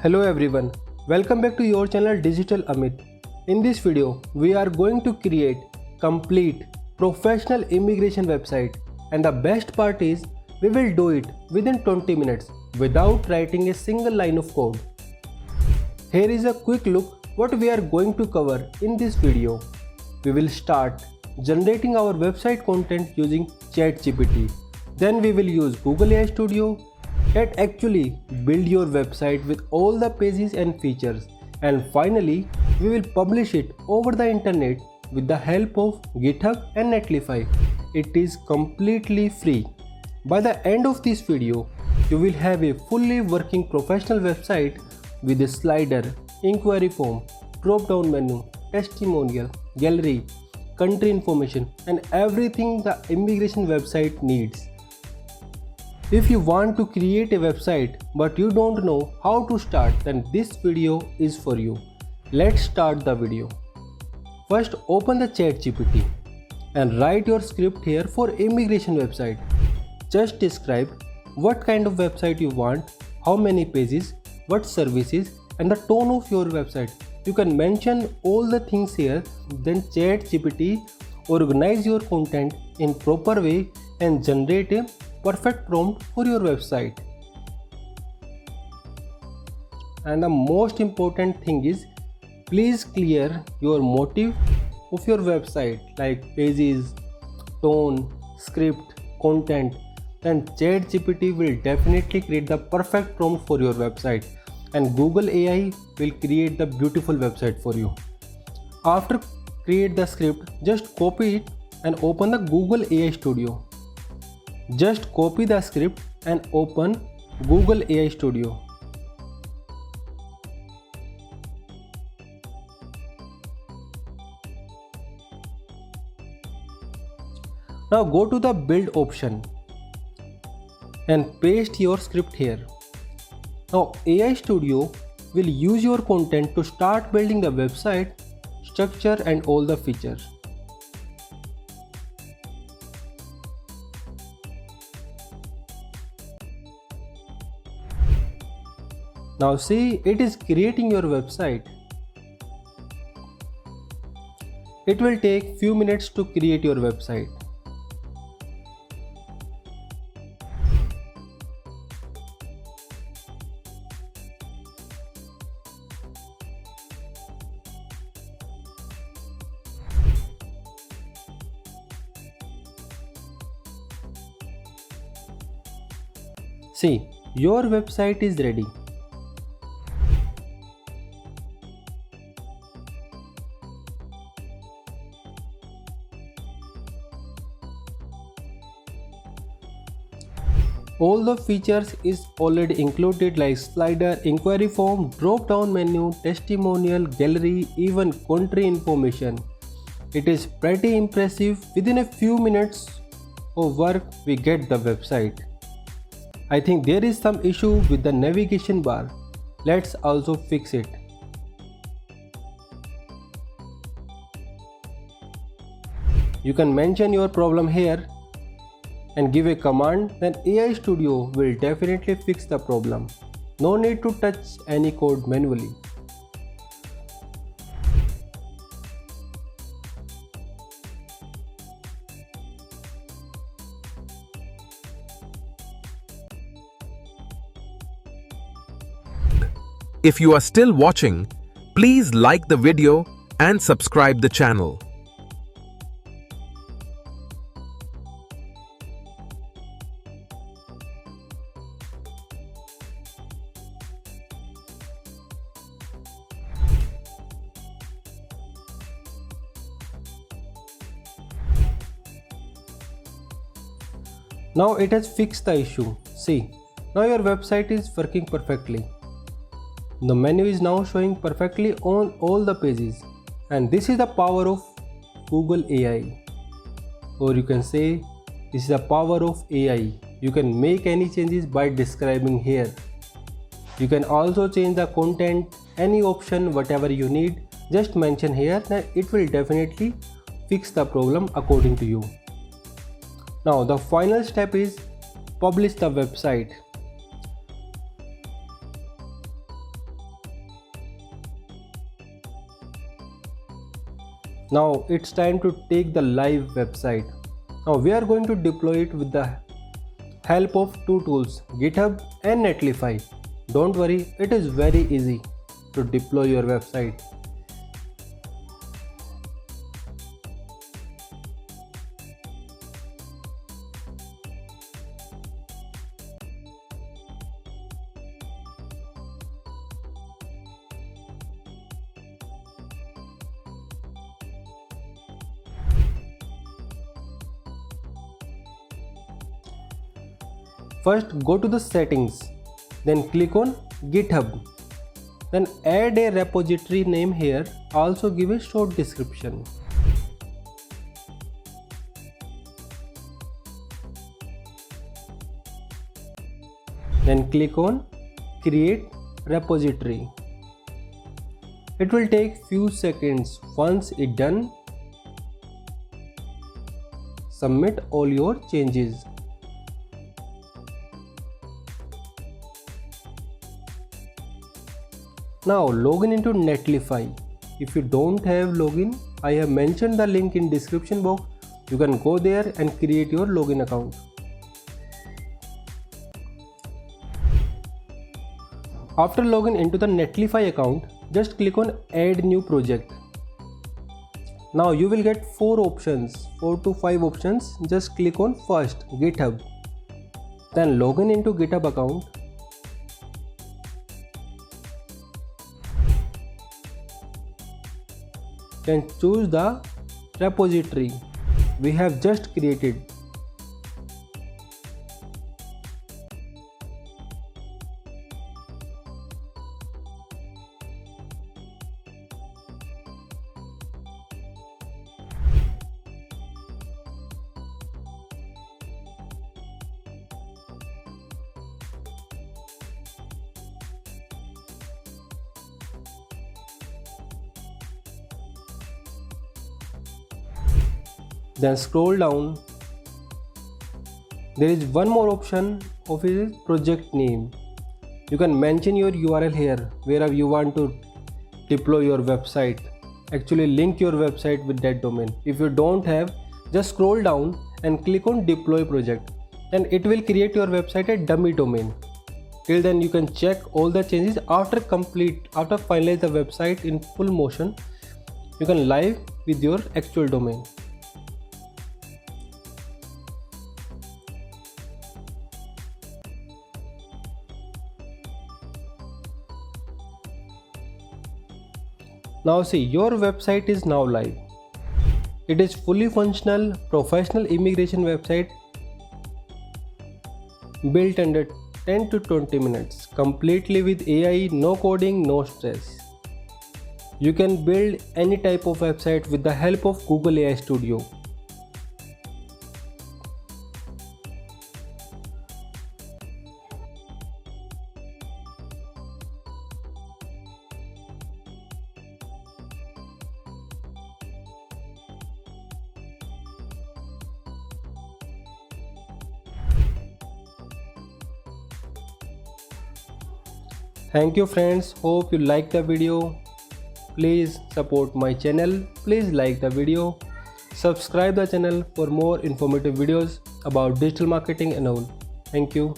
Hello everyone, welcome back to your channel Digital Amit. In this video, we are going to create complete professional immigration website, and the best part is we will do it within 20 minutes without writing a single line of code. Here is a quick look what we are going to cover in this video. We will start generating our website content using ChatGPT. Then we will use Google AI Studio that actually build your website with all the pages and features, and finally we will publish it over the internet with the help of Github and Netlify. It is completely free. By the end of this video, you will have a fully working professional website with a slider, inquiry form, drop down menu, testimonial, gallery, country information, and everything the immigration website needs. If you want to create a website but you don't know how to start, then this video is for you. Let's start the video. First, open the ChatGPT and write your script here for immigration website. Just describe what kind of website you want, how many pages, what services, and the tone of your website. You can mention all the things here, then ChatGPT organize your content in proper way and generate a perfect prompt for your website. And the most important thing is, please clear your motive of your website like pages, tone, script, content. Then ChatGPT will definitely create the perfect prompt for your website, and Google AI will create the beautiful website for you. After create the script, just copy it and open the Google AI Studio. Just copy the script and open Google AI Studio. Now go to the build option and paste your script here. Now AI Studio will use your content to start building the website, structure and all the features. Now see, it is creating your website. It will take few minutes to create your website. See, your website is ready. All the features is already included like slider, inquiry form, drop down menu, testimonial, gallery, even country information. It is pretty impressive. Within a few minutes of work, we get the website. I think there is some issue with the navigation bar. Let's also fix it. You can mention your problem here and give a command, then AI Studio will definitely fix the problem. No need to touch any code manually. If you are still watching, please like the video and subscribe the channel. Now it has fixed the issue. See, now your website is working perfectly. The menu is now showing perfectly on all the pages, and this is the power of Google AI, or you can say this is the power of AI. You can make any changes by describing here. You can also change the content, any option, whatever you need, just mention here, and it will definitely fix the problem according to you. Now the final step is publish the website. Now it's time to take the live website. Now we are going to deploy it with the help of two tools, Github and Netlify. Don't worry, it is very easy to deploy your website. First go to the settings, then click on GitHub. Then add a repository name here, also give a short description. Then click on create repository. It will take few seconds. Once it's done, submit all your changes. Now login into Netlify. If you don't have login, I have mentioned the link in description box. You can go there and create your login account. After login into the Netlify account, just click on add new project. Now you will get 4 to 5 options. Just click on first GitHub. Then login into GitHub account. Then choose the repository we have just created. Then scroll down. There is one more option of his project name. You can mention your URL here wherever you want to deploy your website. Actually link your website with that domain. If you don't have, just scroll down and click on deploy project. And it will create your website a dummy domain. Till then you can check all the changes after finalize the website in full motion. You can live with your actual domain. Now see, your website is now live. It is fully functional, professional immigration website built under 10 to 20 minutes, completely with AI, no coding, no stress. You can build any type of website with the help of Google AI Studio. Thank you friends, hope you like the video. Please support my channel, please like the video, subscribe the channel for more informative videos about digital marketing and all. Thank you.